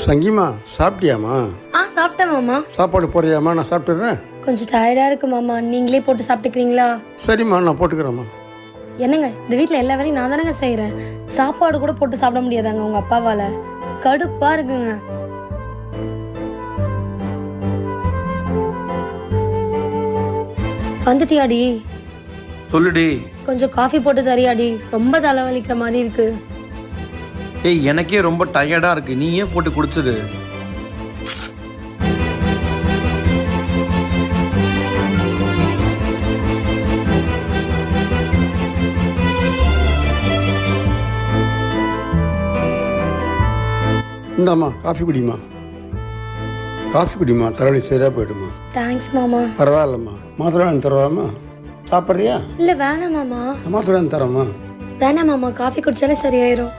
சங்கிமா சாப்பிட்டியாம்மா? சாப்பிட்டேன் மாமா. சாப்பாடு போடுறியாம்மா? நான் சாப்பிட்டுறேன். கொஞ்சம் டயர்டா இருக்கு மாமா, நீங்களே போட்டு சாப்பிட்டுக்கிறீங்களா? சரிம்மா, நான் போட்டுக்கிறேம்மா. என்னங்க, இந்த வீட்டில் எல்லா வேலையும் நான் தானேங்க செய்கிறேன். சாப்பாடு கூட போட்டு சாப்பிட முடியாதாங்க உங்க அப்பாவால? கடுப்பா இருக்குங்க. வந்துட்டியாடி? சொல்லுடி. கொஞ்சம் காஃபி போட்டு தரியாடி? ரொம்ப தலைவலிக்கிற மாதிரி இருக்கு. ஏய், எனக்கே ரொம்ப டயர்டா இருக்கு, நீ ஏன் போட்டு குடிச்சிடு. இந்தாம்மா காஃபி குடிமா. காஃபி குடிமா, தலைவலி சரியாக போயிடுமா. தேங்க்ஸ் மாமா. பரவாயில்லம்மா. மாத்திரை வாங்கி தரவாம்மா? சாப்பிட்றியா? இல்லை வேணாம் மாமா. மாத்திரை வாங்கி தரேம்மா. வேணாம் மாமா, காஃபி குடிச்சாலே சரியாயிரும்.